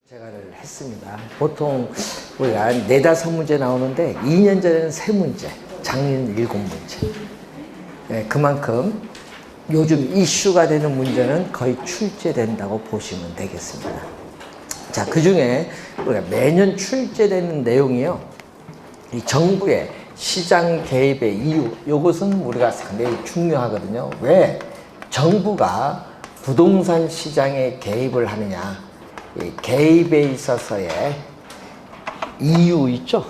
제가를 했습니다. 보통 우리가 4~5문제 나오는데 2년 전에는 3문제, 작년 7문제. 네, 그만큼 요즘 이슈가 되는 문제는 거의 출제된다고 보시면 되겠습니다. 자, 그 중에 우리가 매년 출제되는 내용이요, 이 정부의 시장 개입의 이유, 이것은 우리가 상당히 중요하거든요. 왜 정부가 부동산 시장에 개입을 하느냐? 이 개입에 있어서의 이유 있죠?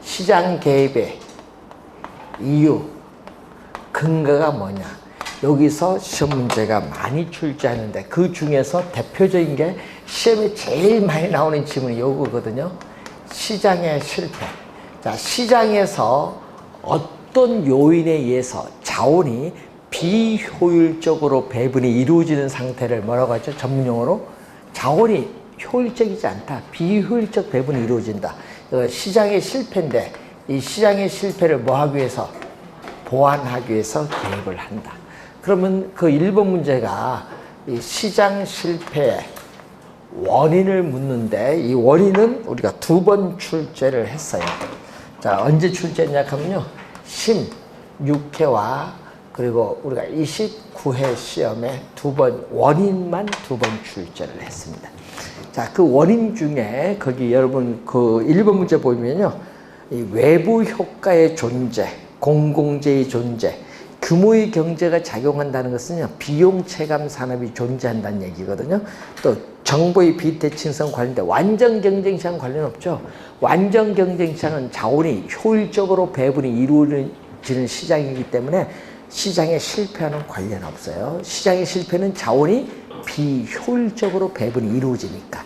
시장 개입의 이유, 근거가 뭐냐? 여기서 시험 문제가 많이 출제하는데 그 중에서 대표적인 게 시험에 제일 많이 나오는 질문이 이거거든요. 시장의 실패. 자, 시장에서 어떤 요인에 의해서 자원이 비효율적으로 배분이 이루어지는 상태를 뭐라고 하죠? 전문용어로 자원이 효율적이지 않다. 비효율적 배분이 이루어진다. 시장의 실패인데 이 시장의 실패를 뭐 하기 위해서? 보완하기 위해서 개입을 한다. 그러면 그 1번 문제가 이 시장 실패의 원인을 묻는데 이 원인은 우리가 2번 출제를 했어요. 자, 언제 출제했냐 하면요, 16회와 그리고 우리가 29회 시험에 2번, 원인만 2번 출제를 했습니다. 자, 그 원인 중에 거기 여러분 그 1번 문제 보면요, 이 외부 효과의 존재, 공공재의 존재, 규모의 경제가 작용한다는 것은요, 비용 체감 산업이 존재한다는 얘기거든요. 또 정보의 비대칭성 관련된 완전 경쟁시장 관련 없죠. 완전 경쟁시장은 자원이 효율적으로 배분이 이루어지는 시장이기 때문에 시장의 실패와는 관련 없어요. 시장의 실패는 자원이 비효율적으로 배분이 이루어지니까.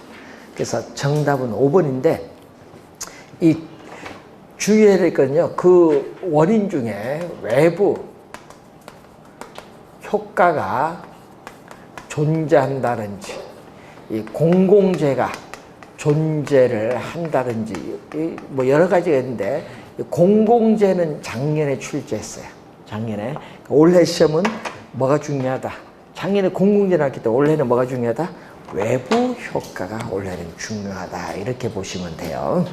그래서 정답은 5번인데 이 주의해야 될 건요, 그 원인 중에 외부 효과가 존재한다든지 이 공공재가 존재를 한다든지 뭐 여러 가지가 있는데 공공재는 작년에 출제했어요. 작년에. 올해 시험은 뭐가 중요하다? 작년에 공공재 나왔기 때문에 올해는 뭐가 중요하다? 외부 효과가 올해는 중요하다. 이렇게 보시면 돼요.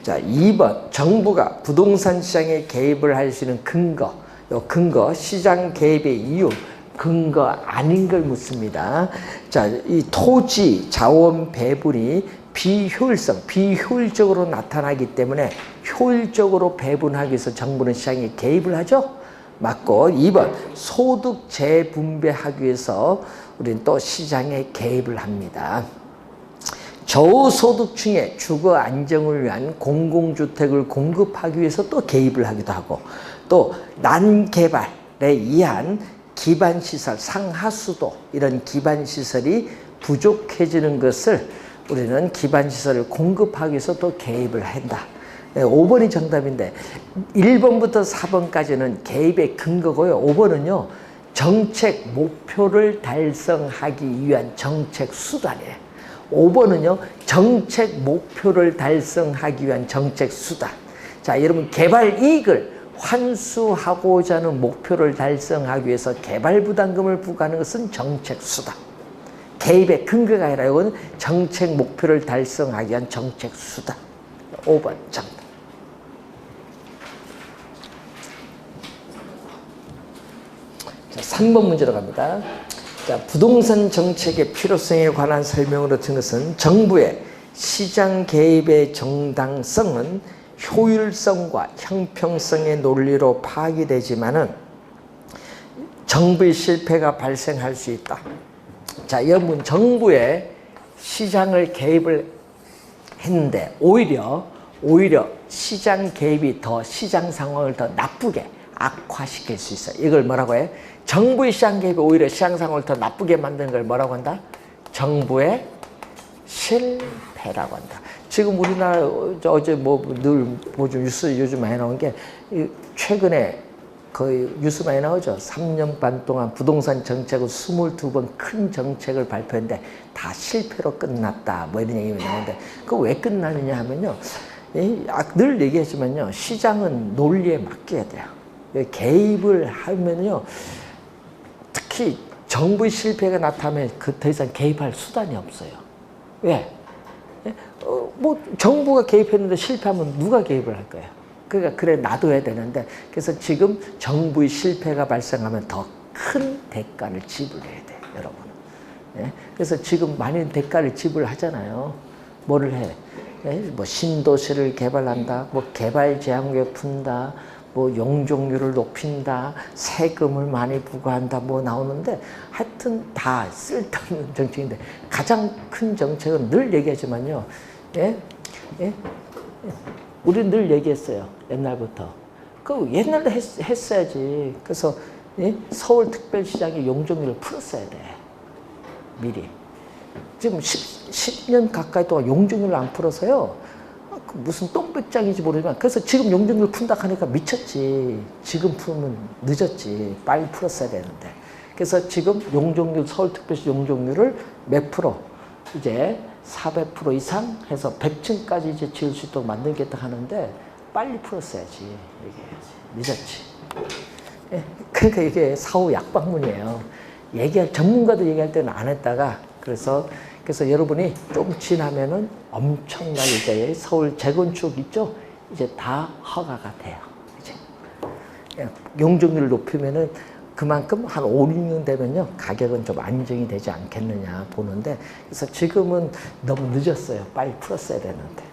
자, 2번 정부가 부동산 시장에 개입을 할 수 있는 근거, 요 근거, 시장 개입의 이유, 근거 아닌 걸 묻습니다. 자, 이 토지 자원 배분이 비효율적으로 나타나기 때문에 효율적으로 배분하기 위해서 정부는 시장에 개입을 하죠. 맞고, 2번 소득 재분배하기 위해서 우리는 또 시장에 개입을 합니다. 저소득층의 주거 안정을 위한 공공주택을 공급하기 위해서 또 개입을 하기도 하고, 또 난개발에 의한 기반시설, 상하수도 이런 기반시설이 부족해지는 것을 우리는 기반시설을 공급하기 위해서 또 개입을 한다. 5번이 정답인데 1번부터 4번까지는 개입의 근거고요. 5번은요, 정책 목표를 달성하기 위한 정책 수단이에요. 5번은요, 정책 목표를 달성하기 위한 정책 수단. 자, 여러분, 개발 이익을 환수하고자 하는 목표를 달성하기 위해서 개발 부담금을 부과하는 것은 정책 수단. 개입의 근거가 아니라 이건 정책 목표를 달성하기 위한 정책 수단. 5번 정답. 자, 3번 문제로 갑니다. 자, 부동산 정책의 필요성에 관한 설명으로 든 것은 정부의 시장 개입의 정당성은 효율성과 형평성의 논리로 파기되지만은 정부의 실패가 발생할 수 있다. 자, 여러분, 정부의 시장을 개입을 했는데 오히려 시장 개입이 더 시장 상황을 더 나쁘게 악화시킬 수 있어요. 이걸 뭐라고 해? 정부의 시장 개입이 오히려 시장 상황을 더 나쁘게 만드는 걸 뭐라고 한다? 정부의 실패라고 한다. 지금 우리나라 어제 늘 뉴스 요즘 많이 나온 게 최근에 거의 뉴스 많이 나오죠. 3년 반 동안 부동산 정책을 22번 큰 정책을 발표했는데 다 실패로 끝났다. 뭐 이런 얘기가 나오는데 그거 왜 끝나느냐 하면요, 늘 얘기하지만요, 시장은 논리에 맡겨야 돼요. 개입을 하면요, 특히 정부의 실패가 나타나면 더 이상 개입할 수단이 없어요. 왜? 뭐 정부가 개입했는데 실패하면 누가 개입을 할 거예요? 그러니까 그래 놔둬야 되는데 그래서 지금 정부의 실패가 발생하면 더 큰 대가를 지불해야 돼, 여러분. 예? 그래서 지금 많이 대가를 지불하잖아요. 뭐를 해? 예? 뭐 신도시를 개발한다, 뭐 개발 제한구역 푼다, 뭐 용적률을 높인다, 세금을 많이 부과한다, 뭐 나오는데 하여튼 다 쓸데없는 정책인데 가장 큰 정책은 늘 얘기하지만요. 예? 예? 우리 늘 얘기했어요. 옛날부터. 그 옛날에 했어야지. 그래서 예? 서울특별시장이 용적률을 풀었어야 돼. 미리. 지금 10년 가까이 동안 용적률을 안 풀어서요. 무슨 똥배짱인지 모르지만 그래서 지금 용적률 푼다 하니까 미쳤지. 지금 풀면 늦었지. 빨리 풀었어야 되는데. 그래서 지금 용적률 서울특별시 용적률을 몇 프로? 이제 400% 이상 해서 100층까지 이제 지을 수 있도록 만들겠다 하는데 빨리 풀었어야지. 이게 늦었지. 예, 그러니까 이게 사후 약방문이에요. 전문가도 얘기할 때는 안 했다가 그래서 여러분이 좀 지나면은 엄청나게 이제 서울 재건축 있죠? 이제 다 허가가 돼요. 이제 용적률을 높이면은 그만큼 한 5, 6년 되면요 가격은 좀 안정이 되지 않겠느냐 보는데 그래서 지금은 너무 늦었어요. 빨리 풀었어야 되는데.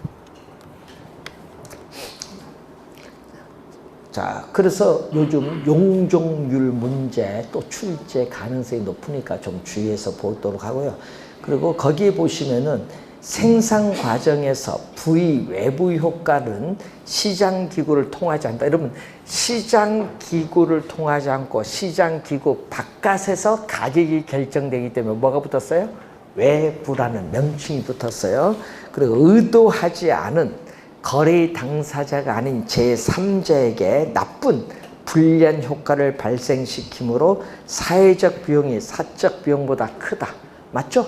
자, 그래서 요즘 용적률 문제 또 출제 가능성이 높으니까 좀 주의해서 보도록 하고요. 그리고 거기에 보시면은 생산 과정에서 부의 외부 효과는 시장 기구를 통하지 않는다. 여러분 시장 기구를 통하지 않고 시장 기구 바깥에서 가격이 결정되기 때문에 뭐가 붙었어요? 외부라는 명칭이 붙었어요. 그리고 의도하지 않은 거래 당사자가 아닌 제3자에게 나쁜 불리한 효과를 발생시키므로 사회적 비용이 사적 비용보다 크다. 맞죠?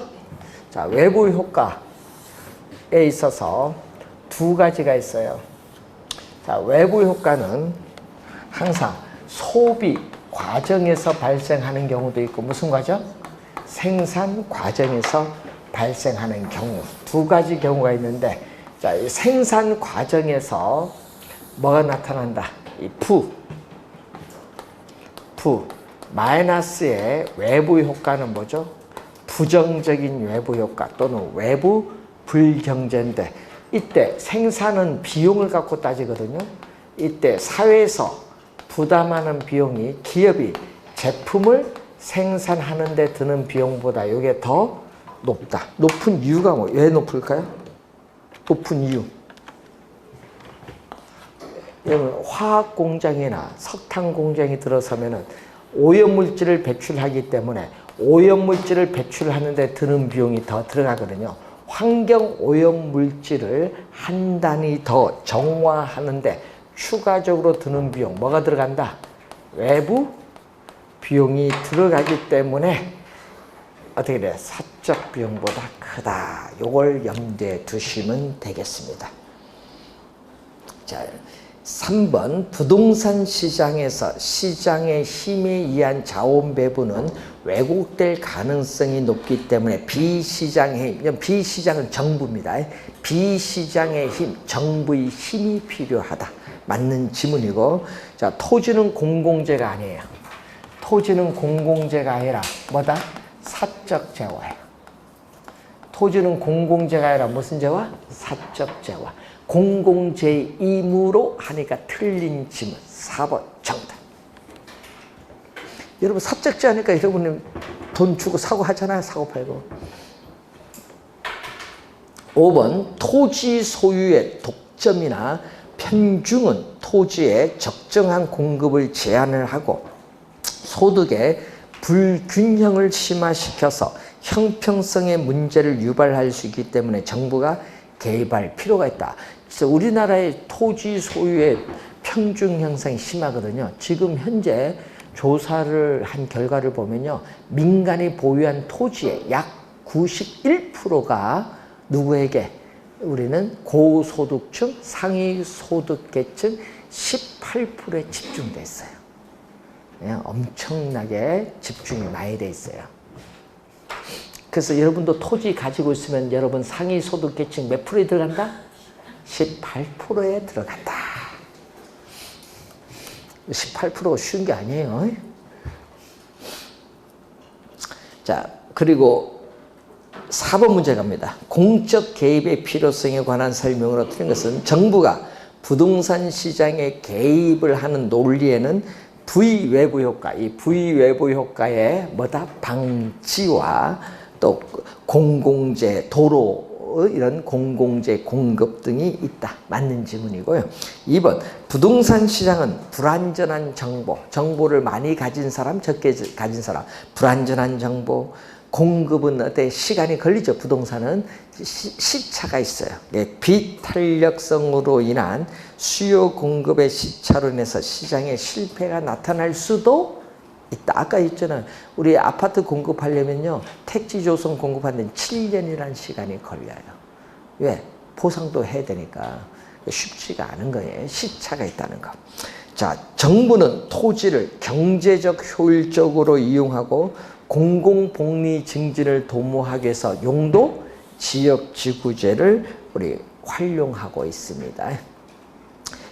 자, 외부 효과에 있어서 두 가지가 있어요. 자, 외부 효과는 항상 소비 과정에서 발생하는 경우도 있고 무슨 과정? 생산 과정에서 발생하는 경우. 두 가지 경우가 있는데 자, 이 생산 과정에서 뭐가 나타난다? 이 마이너스의 외부 효과는 뭐죠? 부정적인 외부 효과 또는 외부 불경제인데 이때 생산은 비용을 갖고 따지거든요. 이때 사회에서 부담하는 비용이 기업이 제품을 생산하는 데 드는 비용보다 이게 더 높다. 높은 이유가 뭐? 왜 높을까요? 높은 이유. 여러분 화학 공장이나 석탄 공장이 들어서면은 오염물질을 배출하기 때문에 오염물질을 배출하는 데 드는 비용이 더 들어가거든요. 환경 오염물질을 한 단위 더 정화하는데 추가적으로 드는 비용 뭐가 들어간다? 외부 비용이 들어가기 때문에 어떻게 돼요? 사적 비용보다 크다. 요걸 염두에 두시면 되겠습니다. 자, 3번 부동산 시장에서 시장의 힘에 의한 자원 배분은 왜곡될 가능성이 높기 때문에 비시장의 힘, 비시장은 정부입니다. 비시장의 힘, 정부의 힘이 필요하다. 맞는 지문이고, 자, 토지는 공공재가 아니에요. 토지는 공공재가 아니라 뭐다? 사적 재화예요. 토지는 공공재가 아니라 무슨 재화? 사적 재화. 공공재의 의무로 하니까 틀린 지문 4번 정답. 여러분 사적 재화니까 여러분이 돈 주고 사고 하잖아요. 사고 팔고. 5번 토지 소유의 독점이나 편중은 토지의 적정한 공급을 제한을 하고 소득의 불균형을 심화시켜서 형평성의 문제를 유발할 수 있기 때문에 정부가 개입할 필요가 있다. 그래서 우리나라의 토지 소유의 평중 현상이 심하거든요. 지금 현재 조사를 한 결과를 보면요. 민간이 보유한 토지의 약 91%가 누구에게? 우리는 고소득층, 상위소득계층 18%에 집중돼 있어요. 엄청나게 집중이 많이 돼 있어요. 그래서 여러분도 토지 가지고 있으면 여러분 상위 소득 계층 몇 프로에 들어간다? 18%에 들어간다. 18%가 쉬운 게 아니에요. 자, 그리고 4번 문제 갑니다. 공적 개입의 필요성에 관한 설명으로 틀린 것은 정부가 부동산 시장에 개입을 하는 논리에는 부의외부 효과, 이 부의외부 효과의 뭐다? 방지와 또 공공재, 도로 이런 공공재 공급 등이 있다. 맞는 질문이고요. 2번 부동산 시장은 불완전한 정보를 많이 가진 사람, 적게 가진 사람, 불완전한 정보, 공급은 어때? 시간이 걸리죠. 부동산은 시차가 있어요. 비탄력성으로 인한 수요 공급의 시차로 인해서 시장에 실패가 나타날 수도 있다. 아까 있잖아요. 우리 아파트 공급하려면요, 택지 조성 공급하는 7년이라는 시간이 걸려요. 왜? 보상도 해야 되니까 쉽지가 않은 거예요. 시차가 있다는 거. 자, 정부는 토지를 경제적 효율적으로 이용하고 공공복리 증진을 도모하기 위해서 용도 지역지구제를 우리 활용하고 있습니다.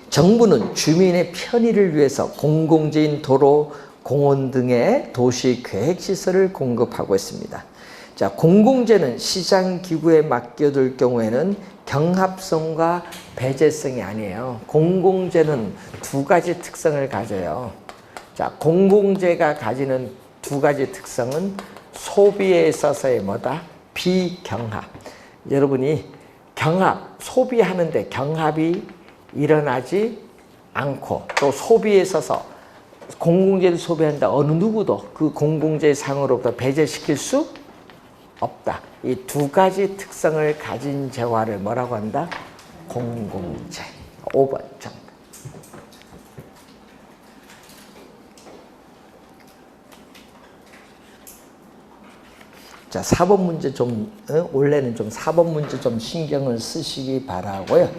정부는 주민의 편의를 위해서 공공재인 도로, 공원 등의 도시 계획시설을 공급하고 있습니다. 자, 공공재는 시장기구에 맡겨둘 경우에는 경합성과 배제성이 아니에요. 공공재는 두 가지 특성을 가져요. 자, 공공재가 가지는 두 가지 특성은 소비에 있어서의 뭐다? 비경합. 여러분이 소비하는데 경합이 일어나지 않고 또 소비에 있어서 공공재를 소비한다. 어느 누구도 그 공공재 상으로부터 배제시킬 수 없다. 이 두 가지 특성을 가진 재화를 뭐라고 한다? 공공재. 5번 정답. 자, 4번 문제 좀, 원래는 좀 4번 문제 좀 신경을 쓰시기 바라고요.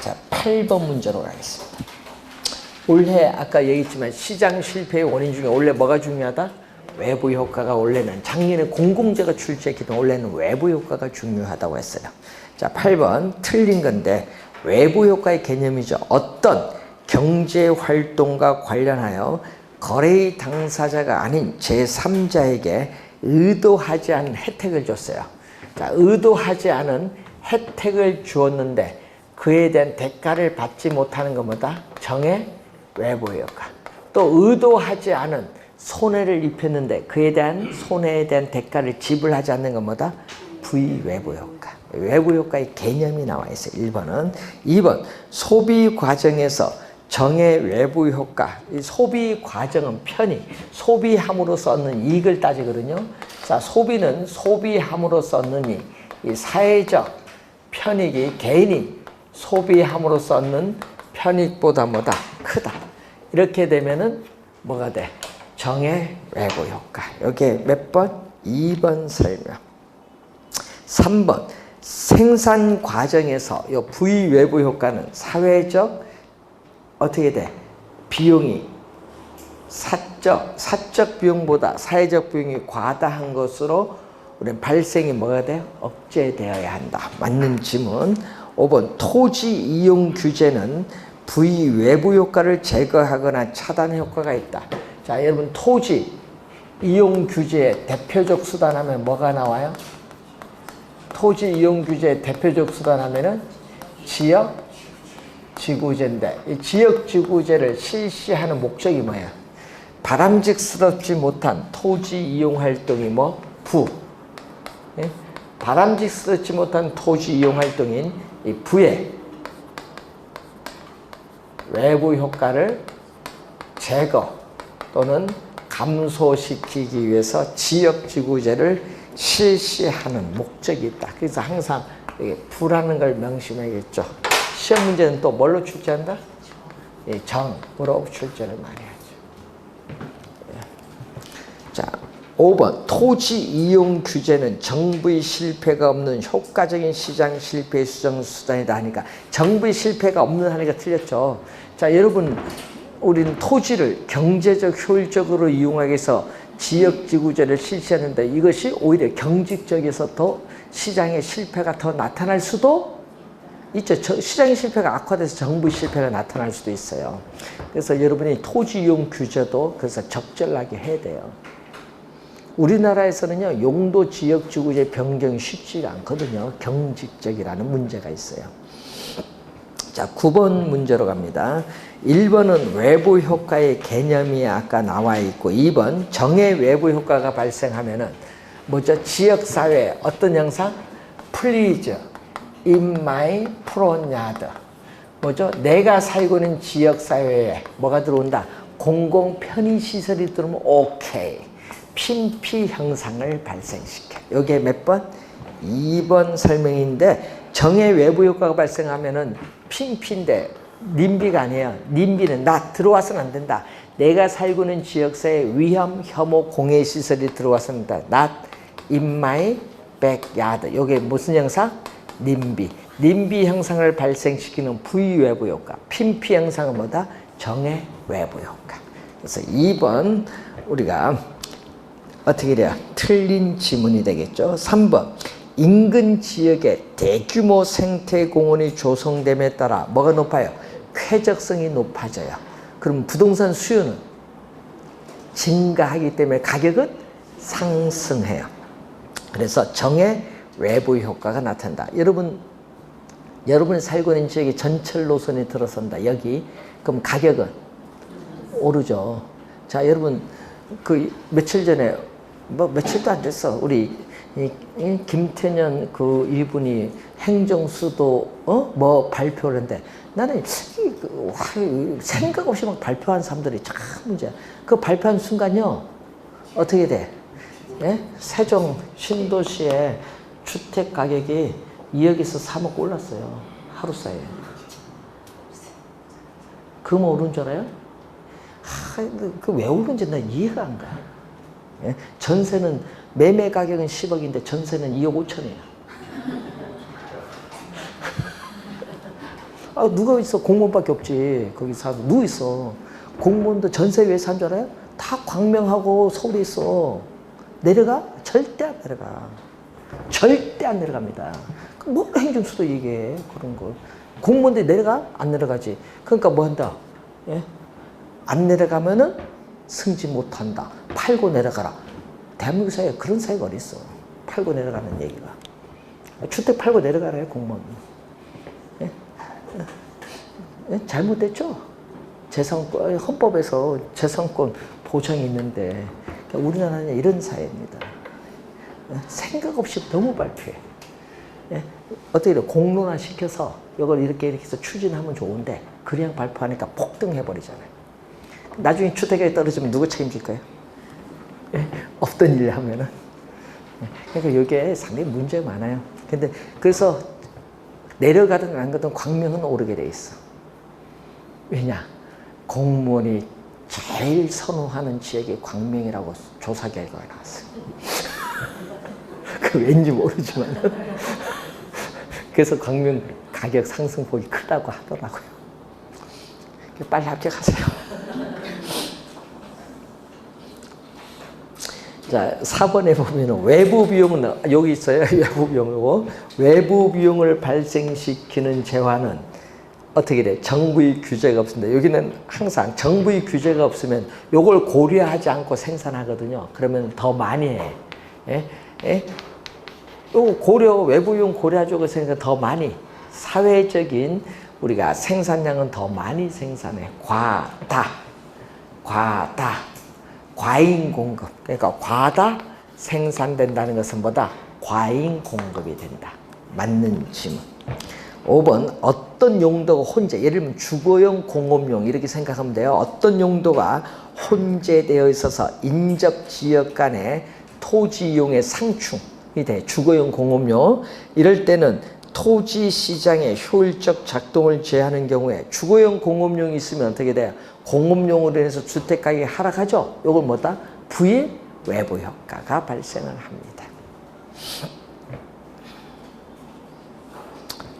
자, 8번 문제로 가겠습니다. 올해 아까 얘기했지만 시장 실패의 원인 중에 원래 뭐가 중요하다? 외부 효과가 원래는 작년에 공공재가 출제했기 때문에 원래는 외부 효과가 중요하다고 했어요. 자, 8번 틀린 건데 외부 효과의 개념이죠. 어떤 경제 활동과 관련하여 거래의 당사자가 아닌 제3자에게 의도하지 않은 혜택을 줬어요. 자, 의도하지 않은 혜택을 주었는데 그에 대한 대가를 받지 못하는 건 뭐다? 정의 외부 효과. 또 의도하지 않은 손해를 입혔는데 그에 대한 손해에 대한 대가를 지불하지 않는 건 뭐다? 부의외부 효과. 외부 효과의 개념이 나와 있어요. 1번은. 2번 소비 과정에서 정의 외부 효과. 이 소비 과정은 편의, 소비함으로써 얻는 이익을 따지거든요. 자, 소비는 소비함으로써 얻는 이 사회적 편익이 개인이 소비함으로써 얻는 편익보다 뭐다? 크다. 이렇게 되면은 뭐가 돼? 정의 외부 효과. 여기에 몇 번? 2번 설명. 3번 생산 과정에서 이 부의 외부 효과는 사회적 어떻게 돼? 비용이 사적 비용보다 사회적 비용이 과다한 것으로 우리는 발생이 뭐가 돼요? 억제되어야 한다. 맞는 질문. 5번 토지 이용 규제는 부의 외부 효과를 제거하거나 차단 효과가 있다. 자, 여러분 토지 이용 규제의 대표적 수단 하면 뭐가 나와요? 토지 이용 규제의 대표적 수단 하면은 지역 지구제인데 이 지역 지구제를 실시하는 목적이 뭐야? 바람직스럽지 못한 토지 이용 활동이 뭐? 예? 바람직스럽지 못한 토지 이용 활동인 이 부의 외부 효과를 제거 또는 감소시키기 위해서 지역지구제를 실시하는 목적이 있다. 그래서 항상 부라는 걸 명심해야겠죠. 시험 문제는 또 뭘로 출제한다? 정으로 출제를 많이 하죠. 자, 5번 토지 이용 규제는 정부의 실패가 없는 효과적인 시장 실패 수정 수단이다 하니까 정부의 실패가 없는 하니까 틀렸죠. 자, 여러분 우리는 토지를 경제적 효율적으로 이용하기 위해서 지역지구제를 실시하는데 이것이 오히려 경직적에서 더 시장의 실패가 더 나타날 수도 있죠. 시장의 실패가 악화돼서 정부 실패가 나타날 수도 있어요. 그래서 여러분이 토지 이용 규제도 그래서 적절하게 해야 돼요. 우리나라에서는요, 용도 지역지구제 변경이 쉽지가 않거든요. 경직적이라는 문제가 있어요. 자, 9번 문제로 갑니다. 1번은 외부 효과의 개념이 아까 나와 있고 2번 정의 외부 효과가 발생하면은 뭐죠? 지역사회 어떤 현상? Please in my front yard. 뭐죠? 내가 살고 있는 지역사회에 뭐가 들어온다? 공공 편의시설이 들어오면 오케이. 핀피 현상을 발생시켜. 여기에 몇 번? 2번 설명인데 정의 외부 효과가 발생하면은 핀피인데 님비가 아니에요. 님비는 나 들어와서는 안 된다. 내가 살고 있는 지역사회에 위험, 혐오, 공해 시설이 들어와서는 안 된다. Not in my backyard. 여기 무슨 형상? 님비. 님비 형상을 발생시키는 부위외부 효과. 핀피 형상은 뭐다? 정의 외부 효과. 그래서 2번 우리가 어떻게 돼요? 틀린 지문이 되겠죠. 3번 인근 지역에 대규모 생태공원이 조성됨에 따라 뭐가 높아요? 쾌적성이 높아져요. 그럼 부동산 수요는 증가하기 때문에 가격은 상승해요. 그래서 정의 외부 효과가 나타난다. 여러분이 살고 있는 지역에 전철 노선이 들어선다. 여기 그럼 가격은 오르죠. 자, 여러분 그 며칠 전에 뭐 며칠도 안 됐어. 우리 김태년 그 이분이 행정수도 뭐 발표를 했는데 나는 생각 없이 막 발표한 사람들이 참 문제야. 그 발표한 순간요 어떻게 돼? 예? 세종 신도시의 주택 가격이 2억에서 3억 올랐어요. 하루 사이에. 그만 오른 줄 알아요? 그 왜 오른지 나 이해가 안 가. 예? 전세는 매매 가격은 10억인데 전세는 2억 5천이에요. 아, 누가 있어? 공무원밖에 없지. 거기 사서 누구 있어? 공무원도 전세 왜 산 줄 알아요? 다 광명하고 서울에 있어. 내려가? 절대 안 내려가. 절대 안 내려갑니다. 뭐 행정수도 얘기해 그런 걸. 공무원들이 내려가? 안 내려가지. 그러니까 뭐 한다? 예? 안 내려가면은 승진 못한다. 팔고 내려가라. 대한민국 사회에 그런 사회가 어디 있어? 팔고 내려가는 얘기가. 주택 팔고 내려가라요 공무원. 예? 예? 잘못됐죠? 재산권, 헌법에서 재산권 보장이 있는데 그러니까 우리나라는 이런 사회입니다. 예? 생각 없이 너무 발표해. 예? 어떻게 이래? 공론화 시켜서 이걸 이렇게 해서 추진하면 좋은데 그냥 발표하니까 폭등해버리잖아요. 나중에 주택가격이 떨어지면 누구 책임질까요? 예? 없던 일 하면은. 그러니까 이게 상당히 문제가 많아요. 근데 그래서 내려가든 안 가든 광명은 오르게 돼 있어. 왜냐? 공무원이 제일 선호하는 지역이 광명이라고 조사 결과가 나왔어요. 그 왠지 모르지만. 그래서 광명 가격 상승폭이 크다고 하더라고요. 빨리 합격하세요. 자, 4번에 보면은 외부 비용은 여기 있어요. 외부 비용이고 외부 비용을 발생시키는 재화는 어떻게 돼? 정부의 규제가 없습니다. 여기는 항상 정부의 규제가 없으면 이걸 고려하지 않고 생산하거든요. 그러면 더 많이 해. 예? 예? 요 외부 비용 고려하고 생각 더 많이 사회적인 우리가 생산량은 더 많이 생산해. 과잉 공급. 그러니까 과다 생산된다는 것은 뭐다? 과잉 공급이 된다. 맞는 질문. 5번 어떤 용도가 혼재, 예를 들면 주거용 공업용 이렇게 생각하면 돼요. 어떤 용도가 혼재되어 있어서 인접 지역 간의 토지 이용의 상충이 돼. 주거용 공업용. 이럴 때는 토지 시장의 효율적 작동을 제한하는 경우에 주거용 공업용이 있으면 어떻게 돼요? 공업용으로 인해서 주택 가격이 하락하죠. 이걸 뭐다? 부의 외부 효과가 발생을 합니다.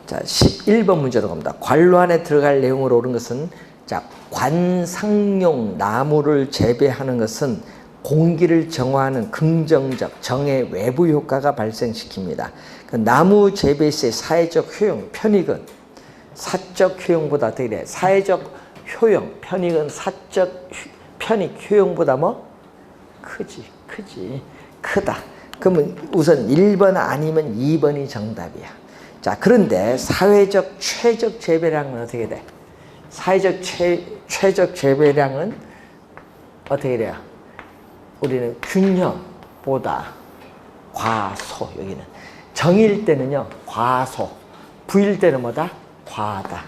자, 11번 문제로 갑니다. 관로 안에 들어갈 내용으로 옳은 것은 자, 관상용 나무를 재배하는 것은 공기를 정화하는 긍정적 정의 외부 효과가 발생시킵니다. 그 나무 재배 시의 사회적 효용, 편익은 사적 효용보다 더 이래. 사회적 효용, 편익은 사적 편익, 효용보다 뭐? 크다. 그러면 우선 1번 아니면 2번이 정답이야. 자, 그런데 사회적 최적 재배량은 어떻게 돼? 사회적 최적 재배량은 어떻게 돼요? 우리는 균형보다 과소, 여기는 정일 때는요 과소, 부일 때는 뭐다? 과다.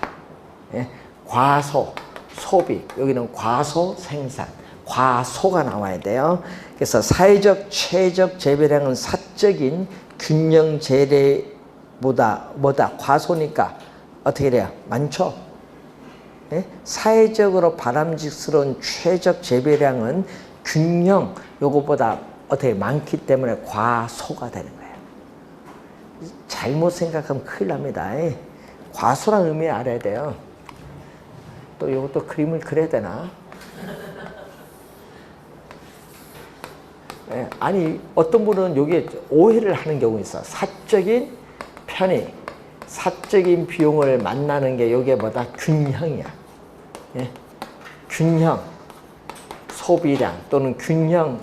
예? 과소 소비, 여기는 과소 생산, 과소가 나와야 돼요. 그래서 사회적 최적 재배량은 사적인 균형 재래보다 뭐다? 과소니까 어떻게 돼요? 많죠? 예? 사회적으로 바람직스러운 최적 재배량은 균형 요거보다 어떻게 많기 때문에 과소가 되는 거예요. 잘못 생각하면 큰일 납니다. 과소란 의미 알아야 돼요. 또 요것도 그림을 그려야 되나? 아니 어떤 분은 여기에 오해를 하는 경우 있어. 사적인 편익, 사적인 비용을 만나는 게 여기에 뭐다? 균형이야. 예? 균형 소비량 또는 균형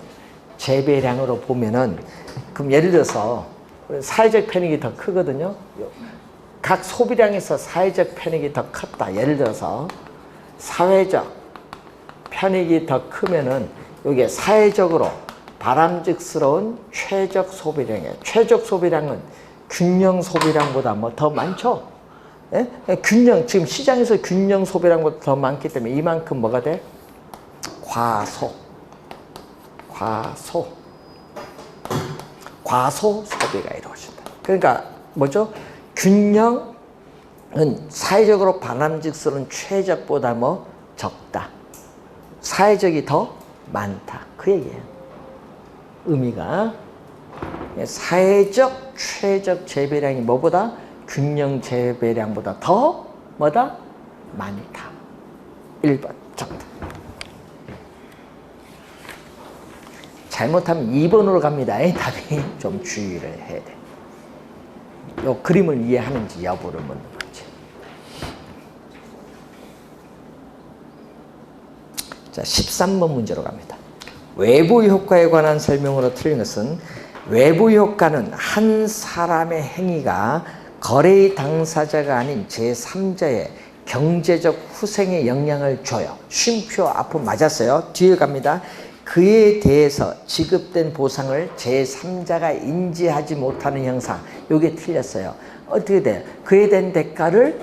재배량으로 보면은, 그럼 예를 들어서 사회적 편익이 더 크거든요. 각 소비량에서 사회적 편익이 더 컸다. 예를 들어서 사회적 편익이 더 크면은 여기에 사회적으로 바람직스러운 최적 소비량이에요. 최적 소비량은 균형 소비량보다 뭐 더 많죠. 예? 균형, 지금 시장에서 균형 소비량보다 더 많기 때문에 이만큼 뭐가 돼? 과소 소비가 이루어진다. 그러니까 뭐죠? 균형은 사회적으로 바람직스러운 최적보다 뭐 적다. 사회적이 더 많다. 그 얘기예요. 의미가 사회적 최적 재배량이 뭐보다? 균형 재배량보다 더 뭐다? 많다. 1번 정답. 잘못하면 2번으로 갑니다. 답이 좀 주의를 해야 돼. 요 그림을 이해하는지 여부를 묻는 거지. 자, 13번 문제로 갑니다. 외부 효과에 관한 설명으로 틀린 것은, 외부 효과는 한 사람의 행위가 거래의 당사자가 아닌 제3자의 경제적 후생에 영향을 줘요. 쉼표 앞으로 맞았어요. 뒤에 갑니다. 그에 대해서 지급된 보상을 제3자가 인지하지 못하는 형상. 요게 틀렸어요. 어떻게 돼요? 그에 대한 대가를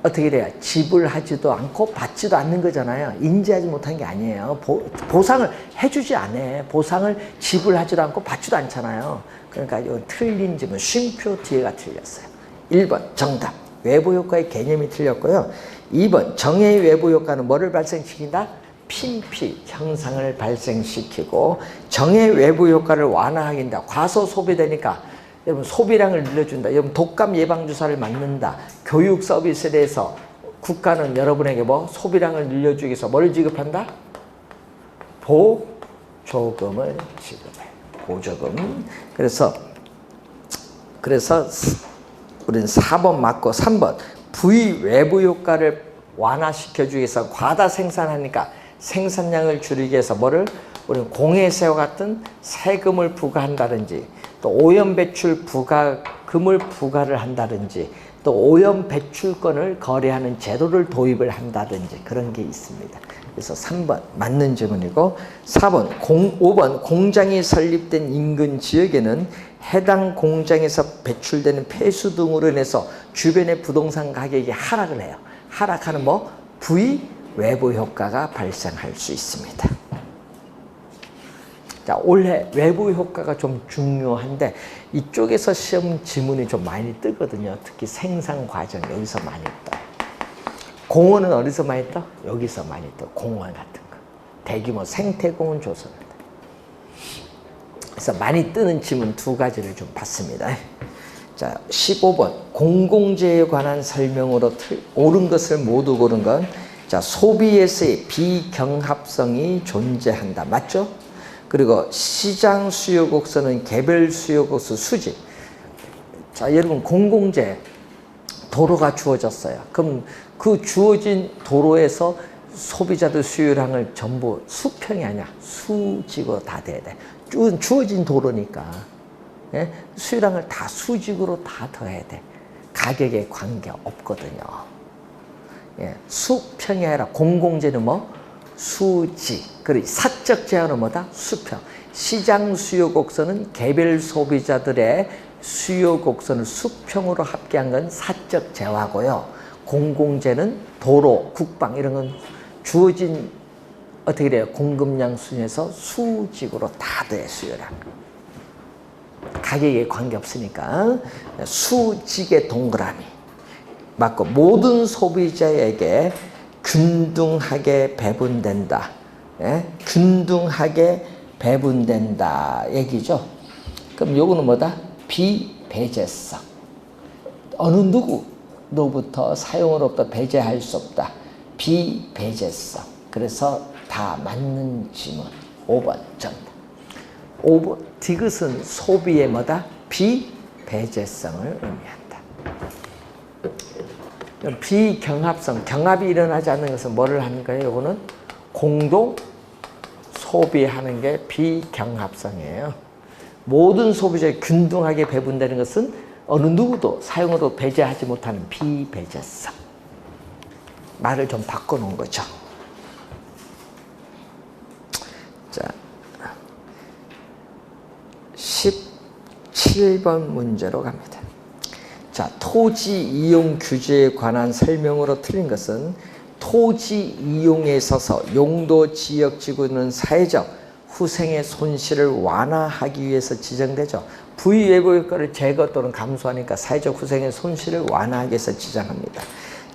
어떻게 돼요? 지불하지도 않고 받지도 않는 거잖아요. 인지하지 못한 게 아니에요. 보상을 해주지 않아요. 보상을 지불하지도 않고 받지도 않잖아요. 그러니까 이건 틀린 점은 쉼표 뒤에가 틀렸어요. 1번 정답. 외부 효과의 개념이 틀렸고요. 2번 정의 외부 효과는 뭐를 발생시킨다? 핀피 형상을 발생시키고, 정의 외부 효과를 완화하기 위해서 과소 소비되니까 여러분 소비량을 늘려준다. 여러분 독감 예방주사를 맞는다. 교육 서비스에 대해서 국가는 여러분에게 뭐 소비량을 늘려주기 위해서 뭐를 지급한다? 보조금을 지급해. 보조금. 그래서 우리는 4번 맞고 3번 부의 외부 효과를 완화시켜주기 위해서 과다 생산하니까 생산량을 줄이기 위해서 뭐를? 우리는 공해세와 같은 세금을 부과한다든지, 또 오염 배출 부과금을 부과를 한다든지, 또 오염 배출권을 거래하는 제도를 도입을 한다든지 그런 게 있습니다. 그래서 3번 맞는 질문이고, 5번 공장이 설립된 인근 지역에는 해당 공장에서 배출되는 폐수 등으로 인해서 주변의 부동산 가격이 하락을 해요. 하락하는 뭐? 부의 외부 효과가 발생할 수 있습니다. 자, 올해 외부 효과가 좀 중요한데 이쪽에서 시험 지문이 좀 많이 뜨거든요. 특히 생산 과정 여기서 많이 떠요. 공원은 어디서 많이 떠? 여기서 많이 떠. 공원 같은 거. 대규모 생태공원 조성한다. 그래서 많이 뜨는 지문 두 가지를 좀 봤습니다. 자, 15번 공공재에 관한 설명으로 옳은 것을 모두 고른 건 자, 소비에서의 비경합성이 존재한다. 맞죠? 그리고 시장 수요 곡선은 개별 수요 곡선 수직. 자, 여러분 공공재 도로가 주어졌어요. 그럼 그 주어진 도로에서 소비자들 수요량을 전부 수평이 아니야. 수직으로 다 돼야 돼. 주어진 도로니까. 예? 수요량을 다 수직으로 다 더해야 돼. 가격에 관계 없거든요. 예, 수평이 아니라 공공재는 뭐? 수직. 그리고 사적 제한은 뭐다? 수평. 시장 수요 곡선은 개별 소비자들의 수요 곡선을 수평으로 합계한 건 사적 재화고요. 공공재는 도로, 국방 이런 건 주어진 어떻게 돼요? 공급량 순에서 수직으로 다 돼, 수요량. 가격에 관계없으니까 수직의 동그라미 맞고 모든 소비자에게 균등하게 배분된다. 예? 균등하게 배분된다 얘기죠. 그럼 요거는 뭐다? 비배제성. 어느 누구로부터 사용으로부터 배제할 수 없다. 비배제성. 그래서 다 맞는 질문 5번 정답. 5번 디귿은 소비의 뭐다? 비배제성을 의미한다. 비경합성, 경합이 일어나지 않는 것은 뭐를 하는 거예요? 이거는 공동 소비하는 게 비경합성이에요. 모든 소비자에 균등하게 배분되는 것은 어느 누구도 사용으로 배제하지 못하는 비배제성. 말을 좀 바꿔놓은 거죠. 자, 17번 문제로 갑니다. 자, 토지 이용 규제에 관한 설명으로 틀린 것은 토지 이용에 있어서 용도 지역 지구는 사회적 후생의 손실을 완화하기 위해서 지정되죠. 부의 외부 효과를 제거 또는 감소하니까 사회적 후생의 손실을 완화하기 위해서 지정합니다.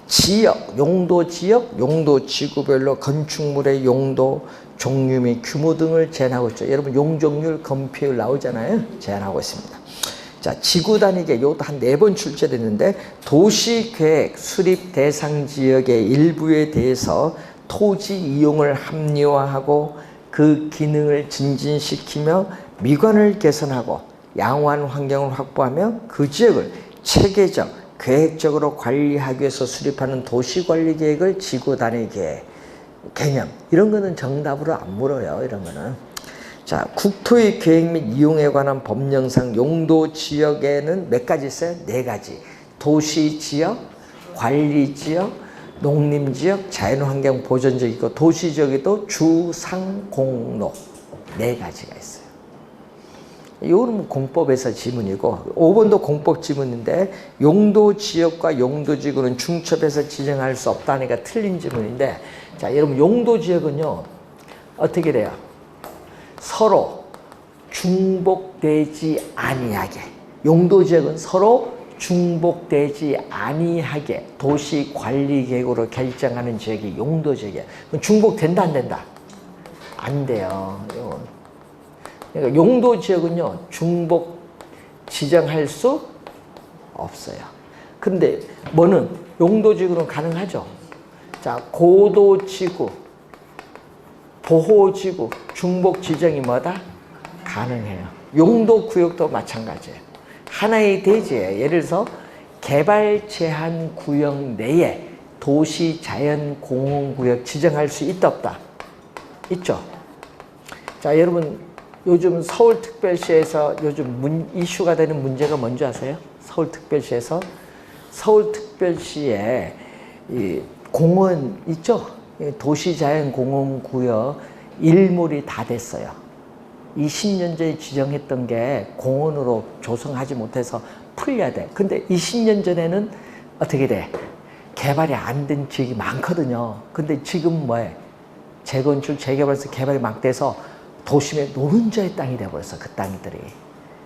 지역, 용도 지역, 용도 지구별로 건축물의 용도, 종류 및 규모 등을 제한하고 있죠. 여러분 용적률, 건폐율 나오잖아요. 제한하고 있습니다. 자, 지구 단위계 요것도 한 4번 출제됐는데 도시계획 수립 대상 지역의 일부에 대해서 토지 이용을 합리화하고 그 기능을 증진시키며 미관을 개선하고 양호한 환경을 확보하며 그 지역을 체계적, 계획적으로 관리하기 위해서 수립하는 도시관리계획을 지구 단위 개념. 이런 거는 정답으로 안 물어요. 이런 거는. 자, 국토의 계획 및 이용에 관한 법령상 용도 지역에는 몇 가지 있어요? 4가지. 도시지역, 관리지역, 농림지역, 자연환경 보전지역이고 도시지역에도 주상공로 4가지가 있어요. 이거는 공법에서 지문이고 5번도 공법 지문인데 용도지역과 용도지구는 중첩해서 지정할 수 없다니까 틀린 지문인데 자, 여러분 용도지역은요 어떻게 돼요? 서로 중복되지 아니하게 용도지역은 서로 중복되지 아니하게 도시관리계획으로 결정하는 지역이 용도지역이에요. 중복된다 안 된다? 안 돼요. 그러니까 용도지역은요 중복 지정할 수 없어요. 그런데 뭐는 용도지구는 가능하죠. 자, 고도지구, 보호지구, 중복 지정이 뭐다? 가능해요. 용도구역도 마찬가지예요. 하나의 대지에 예를 들어서 개발 제한 구역 내에 도시 자연 공원구역 지정할 수 있다 없다? 있죠. 자, 여러분 요즘 서울특별시에서 요즘 이슈가 되는 문제가 뭔지 아세요? 서울특별시에서 서울특별시에 이 공원 있죠? 도시자연공원구역 일몰이 다 됐어요. 20년 전에 지정했던 게 공원으로 조성하지 못해서 풀려야 돼. 근데 20년 전에는 어떻게 돼? 개발이 안 된 지역이 많거든요. 근데 지금 뭐해? 재건축, 재개발해서 개발이 막 돼서 도심의 노른자의 땅이 돼버렸어, 그 땅들이.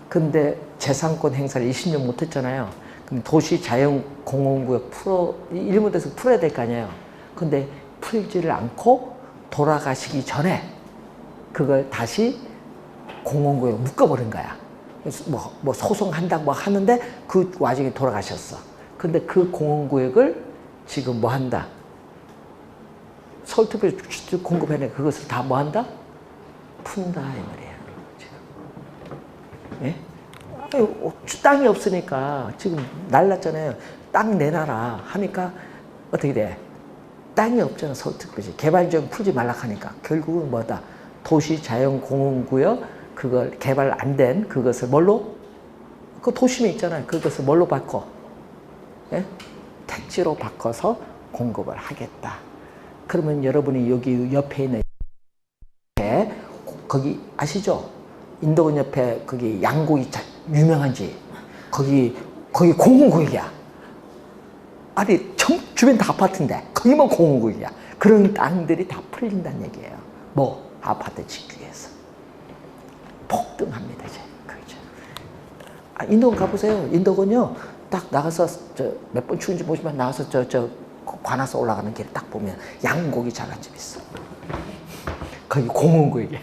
근데 재산권 행사를 20년 못했잖아요. 그럼 도시자연공원구역 일몰돼서 풀어야 될 거 아니에요. 근데 풀지를 않고 돌아가시기 전에 그걸 다시 공원구역에 묶어버린 거야. 그래서 뭐 소송한다고 뭐 하는데 그 와중에 돌아가셨어. 근데 그 공원구역을 지금 뭐 한다? 서울특별시 공급해내 그것을 다 뭐 한다? 푼다 이 말이에요. 지금. 예? 아유, 땅이 없으니까 지금 날랐잖아요. 땅 내놔라 하니까 어떻게 돼? 땅이 없잖아. 서울특별시 개발지원 풀지 말라 하니까 결국은 뭐다? 도시자연공원구역 그걸 개발 안 된 그것을 뭘로? 그 도심에 있잖아요. 그것을 뭘로 바꿔? 예? 택지로 바꿔서 공급을 하겠다. 그러면 여러분이 여기 옆에 있는 거기 아시죠? 인도군 옆에 거기 양고기 유명한지 거기 공원구역이야. 아니 주변 다 아파트인데 거기만 공원구역이야. 그런 땅들이 다 풀린다는 얘기예요. 뭐 아파트 짓기 위해서 폭등합니다 이제. 그죠? 아, 인도군 가보세요. 인도군요 딱 나가서 몇 번 추운지 모시면 나가서 관아서 올라가는 길에 딱 보면 양고기 잘한집 있어. 거기 공원구역이야.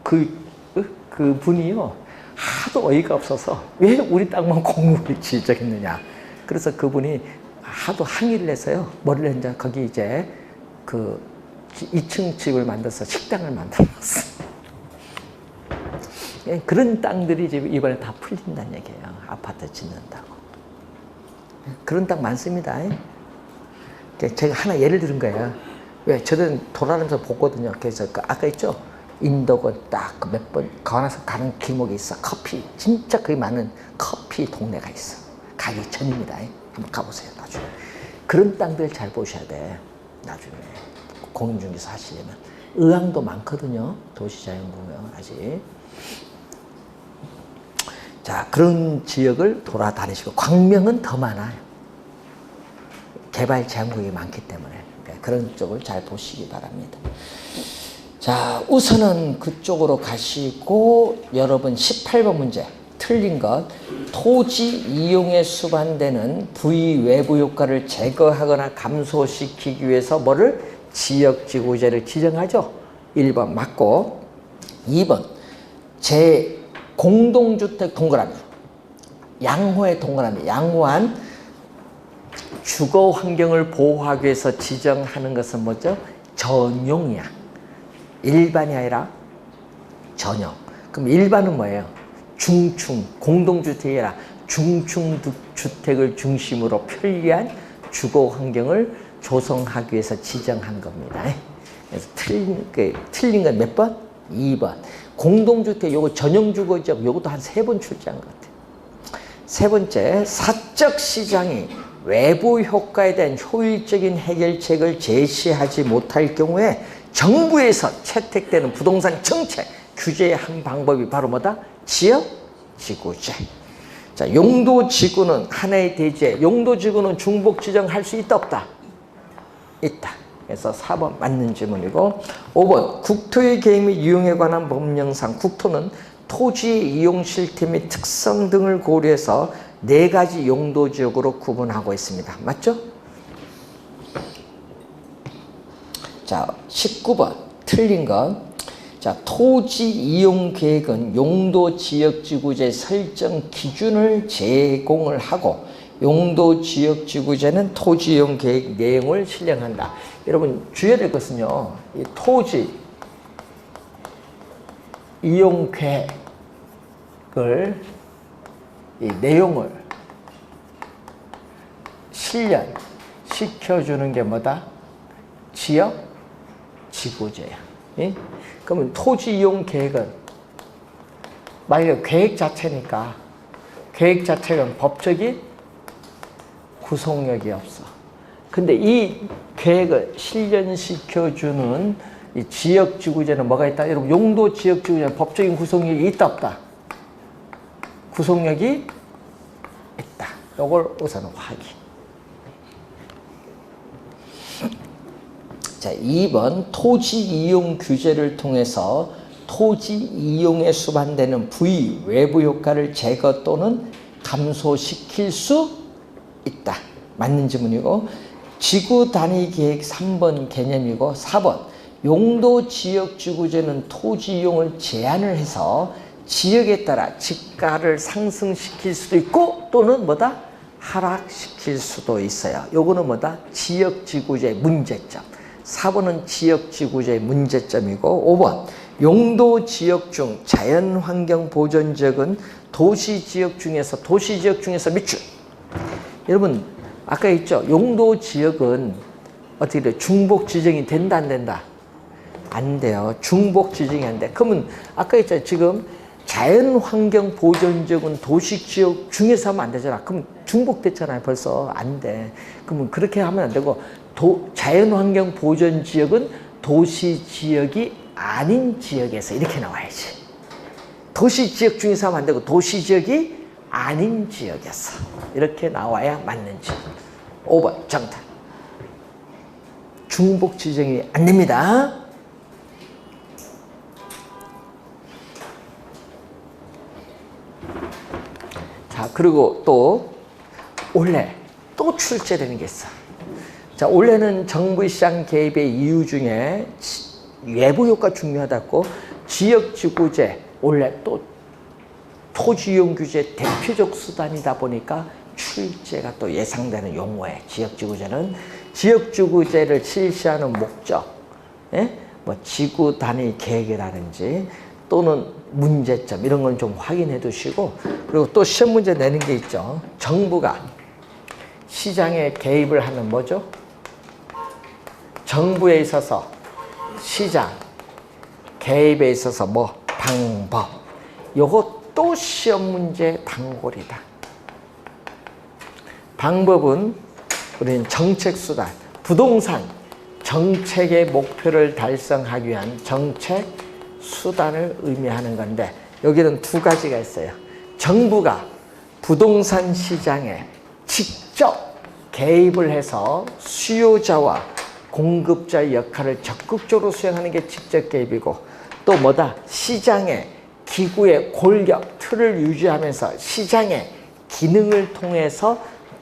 그 분이요 하도 어이가 없어서 왜 우리 땅만 공원구역 지정했느냐. 그래서 그분이 하도 항의를 해서요 뭐를 했냐 거기 이제 그 2층 집을 만들어서 식당을 만들었어. 예, 그런 땅들이 이번에 다 풀린다는 얘기예요. 아파트 짓는다고. 그런 땅 많습니다. 제가 하나 예를 들은 거예요. 왜? 저는 돌아다니면서 보거든요. 그래서 아까 있죠? 인도군 딱 몇 번 가나서 가는 길목에 있어. 커피. 진짜 거기 많은 커피 동네가 있어. 가기 전입니다. 한번 가보세요. 나중에. 그런 땅들 잘 보셔야 돼. 나중에. 공인중개사 하시려면. 의왕도 많거든요. 도시자연공원 아직. 자, 그런 지역을 돌아다니시고 광명은 더 많아요. 개발 제한구역이 많기 때문에 그런 쪽을 잘 보시기 바랍니다. 자, 우선은 그쪽으로 가시고 여러분 18번 문제 틀린 것. 토지 이용에 수반되는 부의 외부 효과를 제거하거나 감소시키기 위해서 뭐를? 지역지구제를 지정하죠. 1번 맞고 2번 공동주택 동그라미 양호의 동그라미 양호한 주거 환경을 보호하기 위해서 지정하는 것은 뭐죠? 전용이야. 일반이 아니라 전용. 그럼 일반은 뭐예요? 중층, 공동주택이 아니라 중층주택을 중심으로 편리한 주거 환경을 조성하기 위해서 지정한 겁니다. 그래서 틀린 건 몇 번? 2번. 공동주택, 요거 전용주거지역, 요것도 한 3번 출제한 것 같아요. 세 번째, 사적 시장이 외부 효과에 대한 효율적인 해결책을 제시하지 못할 경우에 정부에서 채택되는 부동산 정책 규제의 한 방법이 바로 뭐다? 지역지구제. 자, 용도지구는 하나의 대지에 용도지구는 중복 지정할 수 있다 없다? 있다. 그래서 4번 맞는 질문이고 5번 국토의 계획 및 이용에 관한 법령상 국토는 토지의 이용 실태 및 특성 등을 고려해서 4가지 용도지역으로 구분하고 있습니다. 맞죠? 자, 19번 틀린 것. 자, 토지 이용 계획은 용도지역지구제 설정 기준을 제공을 하고 용도지역지구제는 토지 이용 계획 내용을 실행한다. 여러분 주의해야 될 것은요. 이 토지 이용 계획을 이 내용을 실현시켜주는 게 뭐다? 지역지구제야. 예? 그러면 토지 이용 계획은 만약에 계획 자체니까 계획 자체는 법적인 구속력이 없어. 근데 이 계획을 실현시켜주는 이 지역지구제는 뭐가 있다? 여러분 용도지역지구제는 법적인 구속력이 있다 없다? 구속력이 있다. 이걸 우선 확인. 자, 2번 토지 이용 규제를 통해서 토지 이용에 수반되는 부의 외부 효과를 제거 또는 감소시킬 수 있다. 맞는 질문이고 지구 단위 계획 3번 개념이고 4번 용도지역지구제는 토지 이용을 제한을 해서 지역에 따라 지가를 상승시킬 수도 있고 또는 뭐다? 하락시킬 수도 있어요. 요거는 뭐다? 지역지구제 문제점. 4번은 지역지구제의 문제점이고 5번 용도지역 중 자연환경보전지역은 도시지역 중에서 몇 주? 여러분 아까 있죠? 용도지역은 어떻게 돼? 중복 지정이 된다 안 된다? 안 돼요. 중복 지정이 안 돼. 그러면 아까 있잖아요. 지금 자연환경보전지역은 도시지역 중에서 하면 안 되잖아. 그럼 중복됐잖아요. 벌써 안 돼. 그러면 그렇게 하면 안 되고 자연환경보전지역은 도시지역이 아닌 지역에서 이렇게 나와야지. 도시지역 중에서 하면 안 되고 도시지역이 아닌 지역에서 이렇게 나와야 맞는지. 5번 정답. 중복 지정이 안 됩니다. 자, 그리고 또 올해 또 출제되는 게 있어. 자, 올해는 정부 시장 개입의 이유 중에 외부 효과 중요하다고 지역지구제, 올해 또 토지이용 규제 대표적 수단이다 보니까 출제가 또 예상되는 용어에 지역지구제는 지역지구제를 실시하는 목적, 뭐 지구 단위 계획이라든지 또는 문제점 이런 건 좀 확인해 두시고 그리고 또 시험 문제 내는 게 있죠. 정부가 시장에 개입을 하는 뭐죠? 정부에 있어서 시장 개입에 있어서 뭐 방법 요것도 시험 문제 단골이다. 방법은 우리는 정책 수단, 부동산 정책의 목표를 달성하기 위한 정책 수단을 의미하는 건데 여기는 두 가지가 있어요. 정부가 부동산 시장에 직접 개입을 해서 수요자와 공급자의 역할을 적극적으로 수행하는 게 직접 개입이고 또 뭐다? 시장의 기구의 골격, 틀을 유지하면서 시장의 기능을 통해서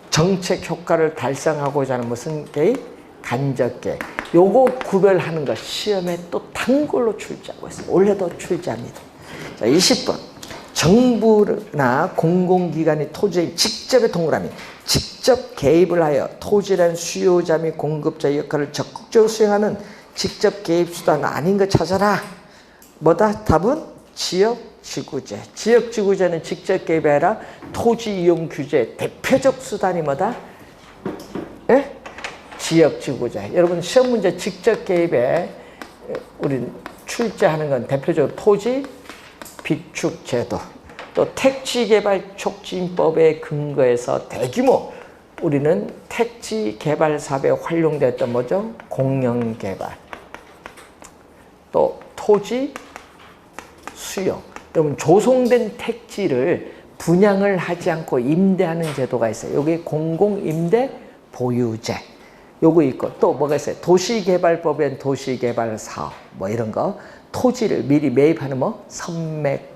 정책 효과를 달성하고자 하는 무슨 개입? 간접 개입. 요거 구별하는 것 시험에 또 단골로 출제하고 있습니다. 올해도 출제합니다. 자, 20번. 정부나 공공기관이 토지에 직접의 동그라미, 직접 개입을 하여 토지란 수요자 및 공급자의 역할을 적극적으로 수행하는 직접 개입 수단 아닌 거 찾아라. 뭐다? 답은 지역지구제. 지역지구제는 직접 개입이 아니라 토지이용 규제 대표적 수단이 뭐다? 예? 지역지구제. 여러분 시험 문제 직접 개입에 우리 출제하는 건 대표적으로 토지 비축제도 또 택지개발 촉진법에 근거해서 대규모 우리는 택지개발 사업에 활용됐던 뭐죠? 공영개발 또 토지 수용. 여러분 조성된 택지를 분양을 하지 않고 임대하는 제도가 있어요. 여기 공공임대 보유제 요거 있고 또 뭐가 있어요? 도시개발법엔 도시개발 사업 뭐 이런 거 토지를 미리 매입하는 뭐 선맥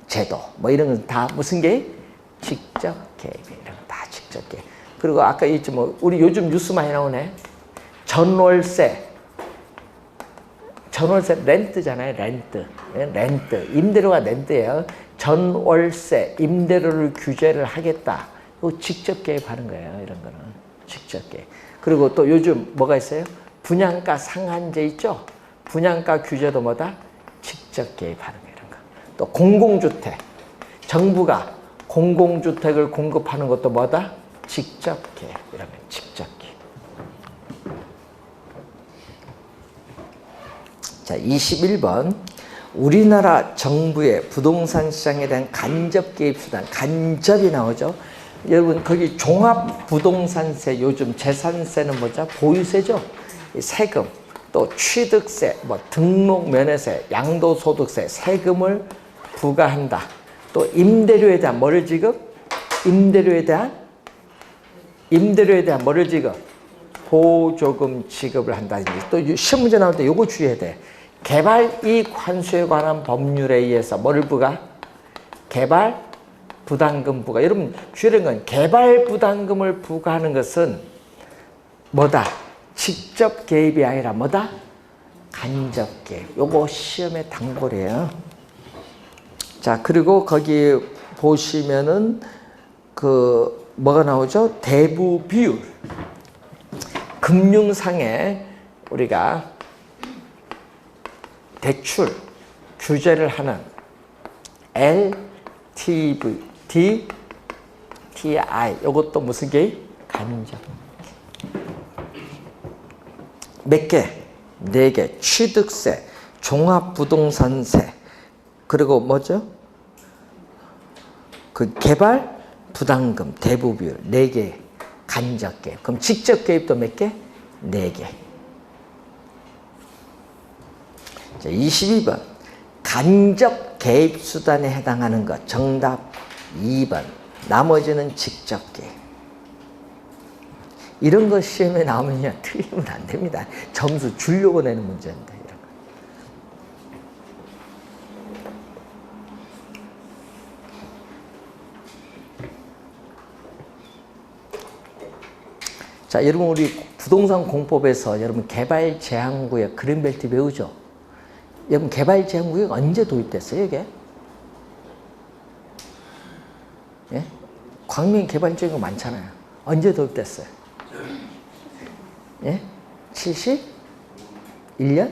제도 뭐 이런 건 다 무슨 개입? 직접 개입. 이런 거 다 직접 개입. 그리고 아까 있지 뭐 우리 요즘 뉴스 많이 나오네. 전월세 렌트잖아요. 렌트 임대료가 렌트예요. 전월세 임대료를 규제를 하겠다. 이거 직접 개입하는 거예요. 이런 거는 직접 개입. 그리고 또 요즘 뭐가 있어요? 분양가 상한제 있죠? 분양가 규제도 뭐다? 직접 개입하는 거 이런 거. 또 공공주택. 정부가 공공주택을 공급하는 것도 뭐다? 직접 개입. 이러면 직접 개입. 자, 21번. 우리나라 정부의 부동산 시장에 대한 간접 개입 수단. 간접이 나오죠? 여러분 거기 종합부동산세 요즘 재산세는 뭐죠? 보유세죠? 세금 또 취득세 뭐 등록면허세 양도소득세 세금을 부과한다. 또 임대료에 대한 뭐를 지급? 임대료에 대한 뭐를 지급? 보조금 지급을 한다든지 또 시험 문제 나올 때 요거 주의해야 돼. 개발이익 환수에 관한 법률에 의해서 뭐를 부과? 개발 부담금 부과. 여러분 주의하는 건 개발 부담금을 부과하는 것은 뭐다? 직접 개입이 아니라 뭐다? 간접 개입. 요거 시험의 단골이에요. 자, 그리고 거기 보시면은 그 뭐가 나오죠? 대부 비율. 금융상의 우리가 대출 규제를 하는 LTV, DTI, 이것도 무슨 게? 간접. 몇 개? 4개. 취득세, 종합부동산세, 그리고 뭐죠? 그 개발 부담금, 대부 비율 4개. 간접 개입. 그럼 직접 개입도 몇 개? 4개. 자, 22번. 간접 개입 수단에 해당하는 것. 정답 2번. 나머지는 직접 개입. 이런 거 시험에 나오면요, 틀리면 안 됩니다. 점수 주려고 내는 문제인데. 이런 거. 자, 여러분, 우리 부동산 공법에서 여러분 개발 제한구역 그린벨트 배우죠? 여러분, 개발 제한구역 언제 도입됐어요, 이게? 예? 광명 개발적인 거 많잖아요. 언제 도입됐어요? 예? 71년?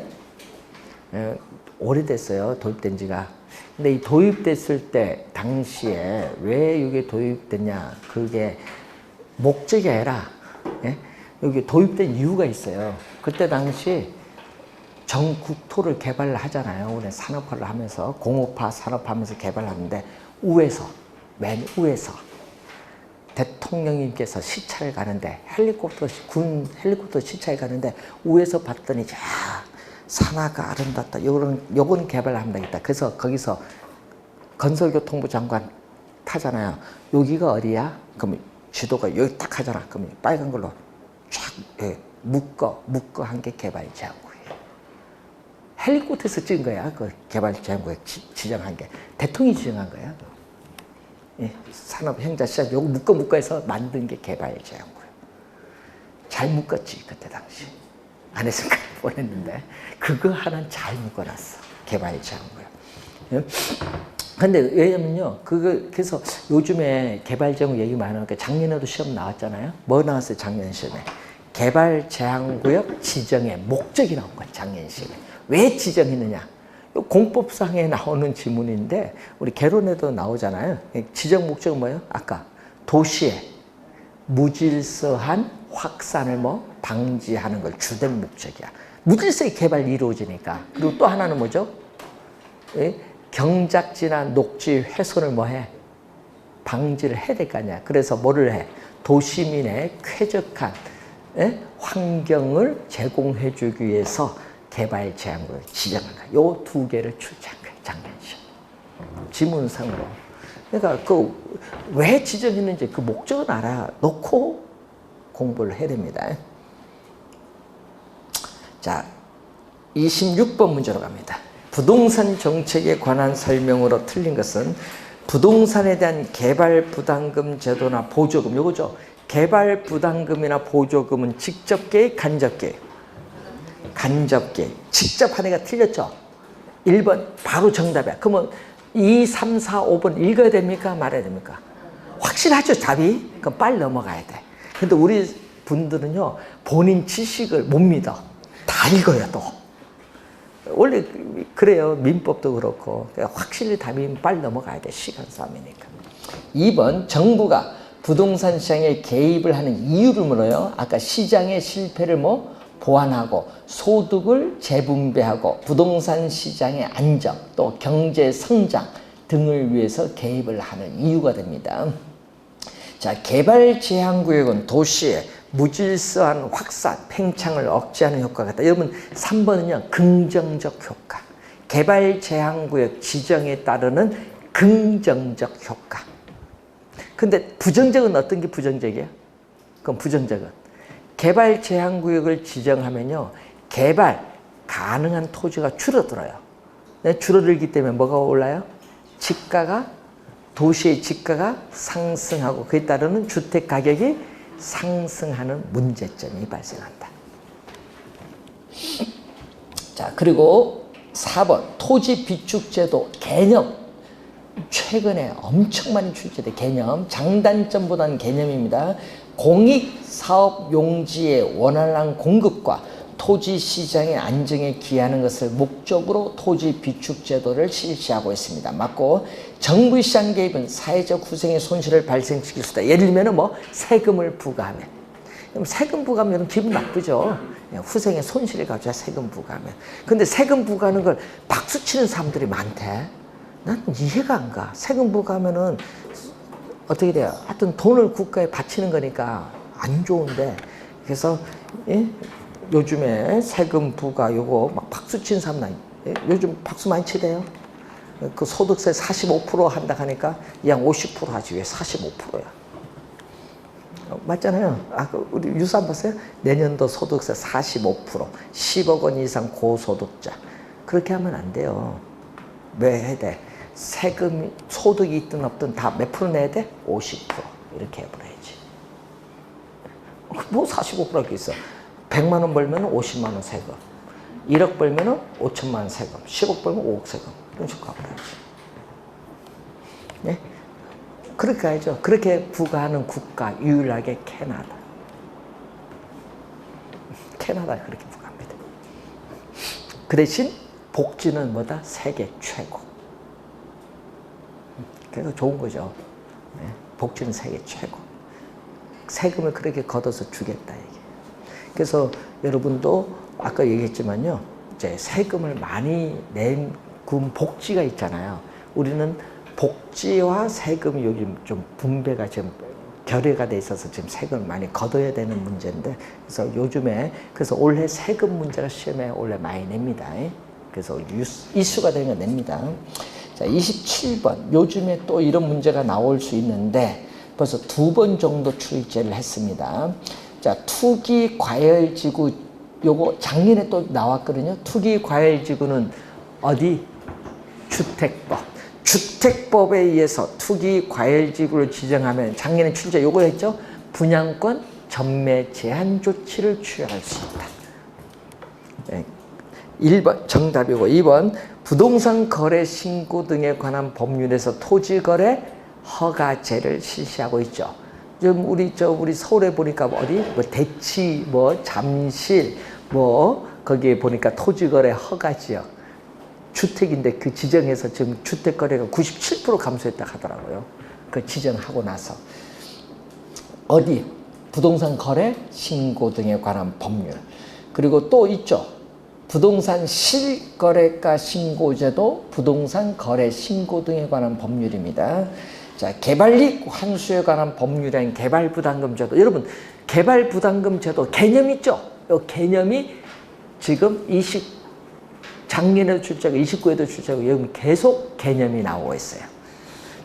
예, 오래됐어요, 도입된 지가. 근데 이 도입됐을 때, 당시에 왜 이게 도입됐냐? 그게 목적이 아니라, 예? 여기 도입된 이유가 있어요. 그때 당시 전 국토를 개발을 하잖아요. 우리 산업화를 하면서, 공업화, 산업화하면서 개발하는데, 우에서, 맨 우에서, 대통령님께서 시차를 가는데 군 헬리콥터 시차에 가는데 우에서 봤더니 산하가 아름답다. 요건 개발하면 되겠다. 그래서 거기서 건설교통부 장관 타잖아요. 여기가 어디야? 그럼 지도가 여기 딱 하잖아. 그럼 빨간 걸로 쫙 묶어 한 게 개발 제한구역이에요. 헬리콥터에서 찍은 거야. 그 개발 제한구역 지정한 게 대통령이 지정한 거야. 예, 산업 행자 시작 요거 묶어서 만든 게 개발 제한구역. 잘 묶었지 그때 당시. 안 했으니까 뻔했는데 그거 하나는 잘 묶어놨어. 개발 제한구역. 예? 근데 왜냐면요, 그래서 요즘에 개발 제한구역 얘기 많으니까 작년에도 시험 나왔잖아요. 뭐 나왔어요 작년 시험에? 개발 제한구역 지정의 목적이 나온 거야 작년 시험에. 왜 지정했느냐? 공법상에 나오는 지문인데 우리 개론에도 나오잖아요. 지정 목적은 뭐예요? 아까 도시의 무질서한 확산을 방지하는 걸 주된 목적이야. 무질서의 개발이 이루어지니까. 그리고 또 하나는 뭐죠? 경작지나 녹지 훼손을 방지를 해야 될 거 아니야. 그래서 뭐를 해? 도시민의 쾌적한 환경을 제공해 주기 위해서 개발 제한구역 지정한 거야. 요 2개를 출제한 거야, 작년 시험. 지문상으로. 그러니까 왜 지정했는지 그 목적은 알아놓고 공부를 해야 됩니다. 자, 26번 문제로 갑니다. 부동산 정책에 관한 설명으로 틀린 것은 부동산에 대한 개발 부담금 제도나 보조금, 요거죠. 개발 부담금이나 보조금은 직접 개입, 간접 개입. 간접 개입. 직접 하는 애가 틀렸죠? 1번 바로 정답이야. 그러면 2, 3, 4, 5번 읽어야 됩니까? 말아야 됩니까? 확실하죠, 답이? 그럼 빨리 넘어가야 돼. 근데 우리 분들은요, 본인 지식을 못 믿어. 다 읽어요, 또. 원래 그래요. 민법도 그렇고. 확실히 답이면 빨리 넘어가야 돼. 시간 싸움이니까. 2번 정부가 부동산 시장에 개입을 하는 이유를 물어요. 아까 시장의 실패를 보완하고 소득을 재분배하고 부동산 시장의 안정 또 경제 성장 등을 위해서 개입을 하는 이유가 됩니다. 자, 개발 제한구역은 도시의 무질서한 확산, 팽창을 억제하는 효과가 있다. 여러분 3번은요, 긍정적 효과. 개발 제한구역 지정에 따르는 긍정적 효과. 근데 부정적은 어떤 게 부정적이야? 그럼 부정적은 개발 제한구역을 지정하면요, 개발 가능한 토지가 줄어들어요. 줄어들기 때문에 뭐가 올라요? 도시의 지가가 상승하고 그에 따르는 주택 가격이 상승하는 문제점이 발생한다. 자, 그리고 4번 토지 비축제도 개념. 최근에 엄청 많이 출제된 개념, 장단점보다는 개념입니다. 공익사업 용지의 원활한 공급과 토지 시장의 안정에 기하는 것을 목적으로 토지 비축 제도를 실시하고 있습니다. 맞고, 정부 시장 개입은 사회적 후생의 손실을 발생시킬 수 있다. 예를 들면 뭐 세금을 부과하면, 그럼 세금 부과하면 기분 나쁘죠. 후생의 손실을 가져야 세금 부과하면. 근데 세금 부과하는 걸 박수 치는 사람들이 많대. 난 이해가 안 가. 세금 부과하면은 어떻게 돼요? 하여튼 돈을 국가에 바치는 거니까 안 좋은데, 그래서 예? 요즘에 세금 부과 요거 막 박수 치는 사람 난 요즘 박수 많이 치대요. 그 소득세 45% 한다 하니까 그냥 50% 하지 왜 45%야? 맞잖아요. 우리 뉴스 안 봤어요? 내년도 소득세 45%, 10억 원 이상 고소득자. 그렇게 하면 안 돼요. 왜 해야 돼? 세금, 소득이 있든 없든 다 몇 프로 내야 돼? 50% 이렇게 해버려야지. 뭐 45%가 있어. 100만 원 벌면 50만 원 세금, 1억 벌면 5천만 원 세금, 10억 벌면 5억 세금. 이런 식으로 가버려야지. 네? 그렇게 가야죠. 그렇게 부과하는 국가 유일하게 캐나다. 캐나다가 그렇게 부과합니다. 그 대신 복지는 뭐다? 세계 최고. 그래서 좋은 거죠. 네. 복지는 세계 최고. 세금을 그렇게 걷어서 주겠다 이게. 그래서 여러분도 아까 얘기했지만요, 이제 세금을 많이 낸 복지가 있잖아요. 우리는 복지와 세금이 요즘 좀 분배가 지금 결여가 돼 있어서 지금 세금을 많이 걷어야 되는 문제인데, 그래서 요즘에 그래서 올해 세금 문제가 시험에 원래 많이 냅니다. 그래서 이슈가 되면 냅니다. 자, 27번. 요즘에 또 이런 문제가 나올 수 있는데 벌써 2번 정도 출제를 했습니다. 자, 투기 과열지구, 요거 작년에 또 나왔거든요. 투기 과열지구는 어디? 주택법. 주택법에 의해서 투기 과열지구를 지정하면 작년에 출제 요거 했죠. 분양권 전매 제한 조치를 취할 수 있다. 네. 1번 정답이고, 2번 부동산 거래 신고 등에 관한 법률에서 토지 거래 허가제를 실시하고 있죠. 지금 우리 서울에 보니까 어디 뭐 대치 뭐 잠실 뭐 거기에 보니까 토지거래 허가지역 주택인데 그 지정에서 지금 주택 거래가 97% 감소했다 하더라고요. 그 지정하고 나서 어디 부동산 거래 신고 등에 관한 법률. 그리고 또 있죠. 부동산 실거래가 신고제도, 부동산 거래 신고 등에 관한 법률입니다. 자, 개발이익 환수에 관한 법률인 개발부담금제도. 여러분, 개발부담금제도 개념 있죠? 이 개념이 지금 작년에도 출제하고 29에도 출제하고 여기 계속 개념이 나오고 있어요.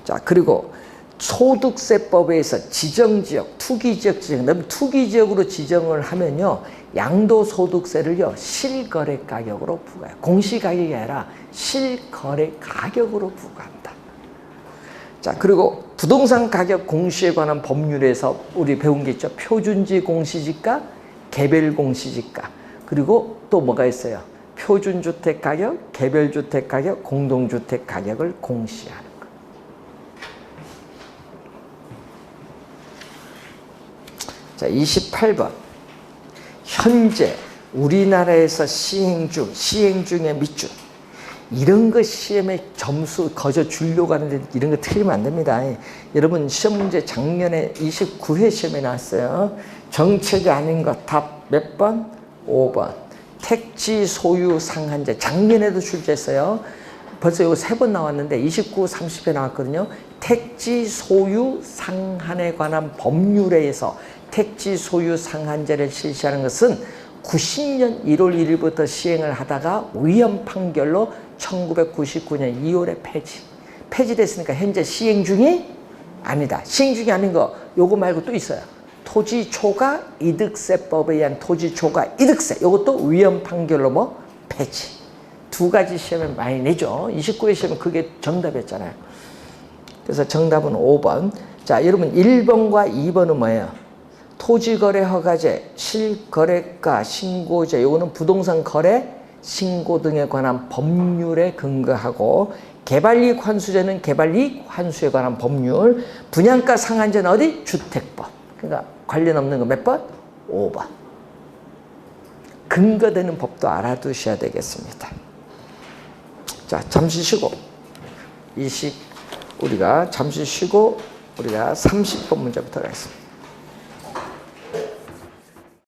자, 그리고 소득세법에 의해서 지정지역, 투기지역 지정, 투기지역으로 지정을 하면요, 양도소득세를요, 실거래 가격으로 부과해요. 공시가격이 아니라 실거래 가격으로 부과합니다. 자, 그리고 부동산 가격 공시에 관한 법률에서 우리 배운 게 있죠. 표준지 공시지가, 개별 공시지가. 그리고 또 뭐가 있어요? 표준주택 가격, 개별주택 가격, 공동주택 가격을 공시하는 거. 자, 28번. 현재 우리나라에서 시행 중에 밑줄. 이런 거 시험에 점수 거저 주려고 하는데 이런 거 틀리면 안 됩니다. 여러분 시험 문제 작년에 29회 시험에 나왔어요. 정책이 아닌 것 답 몇 번? 5번. 택지 소유 상한제. 작년에도 출제했어요. 벌써 이거 3번 나왔는데 29, 30회 나왔거든요. 택지 소유 상한에 관한 법률에 의해서 택지 소유 상한제를 실시하는 것은 90년 1월 1일부터 시행을 하다가 위헌 판결로 1999년 2월에 폐지됐으니까 현재 시행 중이 아니다. 시행 중이 아닌 거 요거 말고 또 있어요. 토지 초과 이득세법에 의한 토지 초과 이득세, 이것도 위헌 판결로 뭐 폐지. 2가지 시험에 많이 내죠. 29회 시험은 그게 정답이었잖아요. 그래서 정답은 5번. 자, 여러분 1번과 2번은 뭐예요? 토지거래 허가제, 실거래가 신고제, 요거는 부동산 거래 신고 등에 관한 법률에 근거하고, 개발이익 환수제는 개발이익 환수에 관한 법률, 분양가 상한제는 어디? 주택법. 그러니까 관련 없는 거 몇 번? 5번. 근거되는 법도 알아두셔야 되겠습니다. 자, 잠시 쉬고 우리가 잠시 쉬고 우리가 30번 문제부터 가겠습니다.